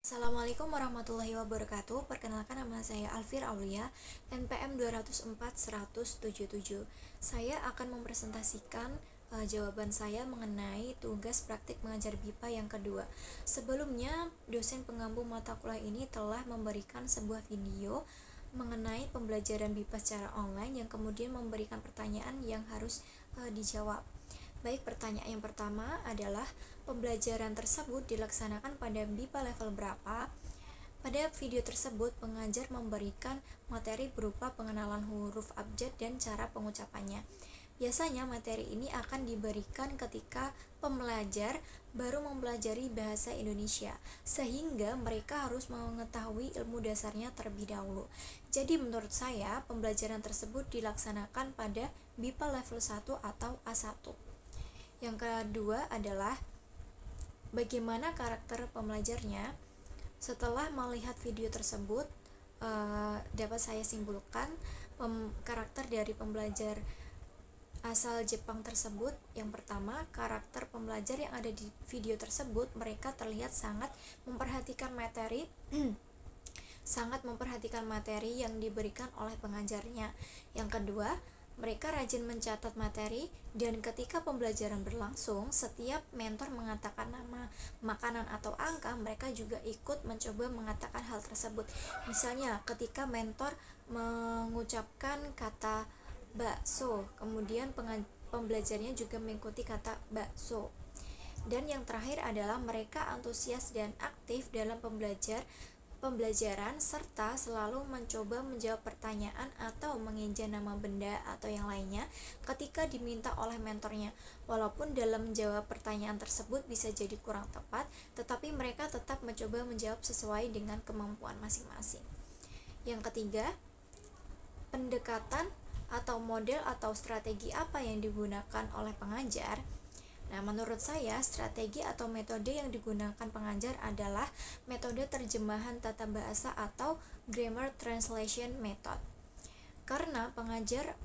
Assalamualaikum warahmatullahi wabarakatuh. Perkenalkan, nama saya Alfir Aulia, NPM 204-177. Saya akan mempresentasikan jawaban saya mengenai tugas praktik mengajar BIPA yang kedua. Sebelumnya, dosen pengampu mata kuliah ini telah memberikan sebuah video mengenai pembelajaran BIPA secara online yang kemudian memberikan pertanyaan yang harus dijawab. Baik, pertanyaan yang pertama adalah pembelajaran tersebut dilaksanakan pada BIPA level berapa? Pada video tersebut, pengajar memberikan materi berupa pengenalan huruf abjad dan cara pengucapannya. Biasanya materi ini akan diberikan ketika pembelajar baru mempelajari bahasa Indonesia, sehingga mereka harus mengetahui ilmu dasarnya terlebih dahulu. Jadi menurut saya, pembelajaran tersebut dilaksanakan pada BIPA level 1 atau A1. Yang kedua adalah bagaimana karakter pembelajarnya. Setelah melihat video tersebut, dapat saya simpulkan karakter dari pembelajar asal Jepang tersebut. Yang pertama, karakter pembelajar yang ada di video tersebut, mereka terlihat sangat memperhatikan materi yang diberikan oleh pengajarnya. Yang kedua, mereka rajin mencatat materi, dan ketika pembelajaran berlangsung, setiap mentor mengatakan nama, makanan, atau angka, mereka juga ikut mencoba mengatakan hal tersebut. Misalnya, ketika mentor mengucapkan kata bakso, kemudian pembelajarnya juga mengikuti kata bakso. Dan yang terakhir adalah mereka antusias dan aktif dalam pembelajaran serta selalu mencoba menjawab pertanyaan atau mengeja nama benda atau yang lainnya ketika diminta oleh mentornya. Walaupun dalam menjawab pertanyaan tersebut bisa jadi kurang tepat, tetapi mereka tetap mencoba menjawab sesuai dengan kemampuan masing-masing. Yang ketiga, pendekatan atau model atau strategi apa yang digunakan oleh pengajar. Nah, menurut saya, strategi atau metode yang digunakan pengajar adalah metode terjemahan tata bahasa atau grammar translation method. Karena pengajar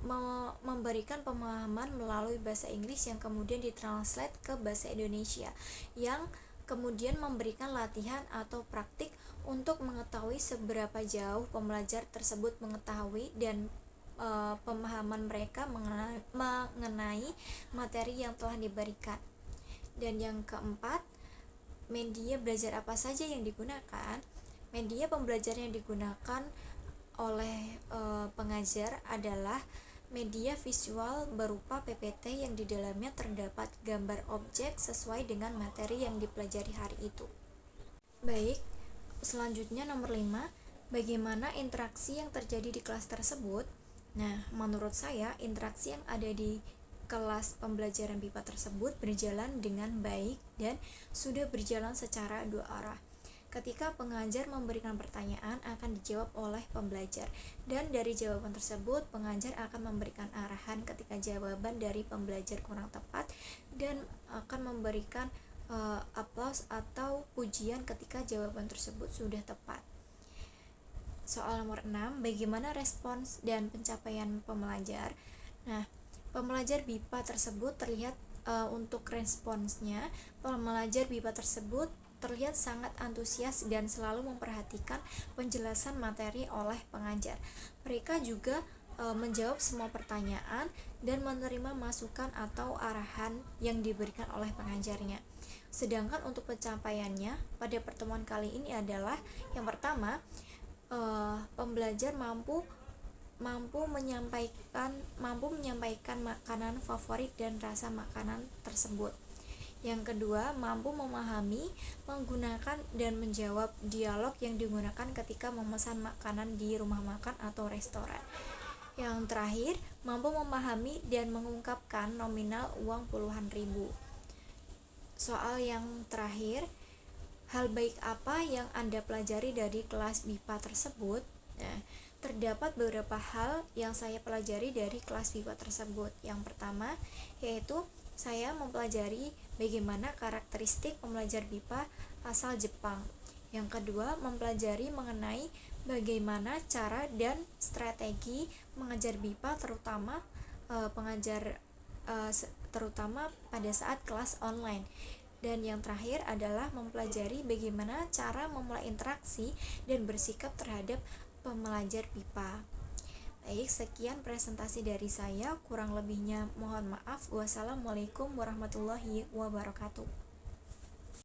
memberikan pemahaman melalui bahasa Inggris yang kemudian ditranslate ke bahasa Indonesia, yang kemudian memberikan latihan atau praktik untuk mengetahui seberapa jauh pembelajar tersebut mengetahui dan pemahaman mereka mengenai materi yang telah diberikan. Dan yang keempat, media belajar apa saja yang digunakan. Media pembelajaran yang digunakan oleh pengajar adalah media visual berupa PPT yang di dalamnya terdapat gambar objek sesuai dengan materi yang dipelajari hari itu. Baik, selanjutnya nomor 5, bagaimana interaksi yang terjadi di kelas tersebut. Nah, menurut saya, interaksi yang ada di kelas pembelajaran BIPA tersebut berjalan dengan baik dan sudah berjalan secara dua arah. Ketika pengajar memberikan pertanyaan, akan dijawab oleh pembelajar, dan dari jawaban tersebut, pengajar akan memberikan arahan ketika jawaban dari pembelajar kurang tepat, dan akan memberikan aplaus atau pujian ketika jawaban tersebut sudah tepat. Soal nomor 6, bagaimana respons dan pencapaian pembelajar. Nah, pembelajar BIPA tersebut terlihat untuk responsnya, pembelajar BIPA tersebut terlihat sangat antusias dan selalu memperhatikan penjelasan materi oleh pengajar. Mereka juga menjawab semua pertanyaan dan menerima masukan atau arahan yang diberikan oleh pengajarnya. Sedangkan untuk pencapaiannya pada pertemuan kali ini adalah yang pertama, pembelajar mampu menyampaikan makanan favorit dan rasa makanan tersebut. Yang kedua, mampu memahami, menggunakan, dan menjawab dialog yang digunakan ketika memesan makanan di rumah makan atau restoran. Yang terakhir, mampu memahami dan mengungkapkan nominal uang puluhan ribu. Soal yang terakhir, hal baik apa yang Anda pelajari dari kelas BIPA tersebut? Nah, terdapat beberapa hal yang saya pelajari dari kelas BIPA tersebut. Yang pertama, yaitu saya mempelajari bagaimana karakteristik pembelajar BIPA asal Jepang. Yang kedua, mempelajari mengenai bagaimana cara dan strategi mengajar BIPA terutama pada saat kelas online. Dan yang terakhir adalah mempelajari bagaimana cara memulai interaksi dan bersikap terhadap pembelajar MIPA. Baik, sekian presentasi dari saya, kurang lebihnya mohon maaf. Wassalamualaikum warahmatullahi wabarakatuh.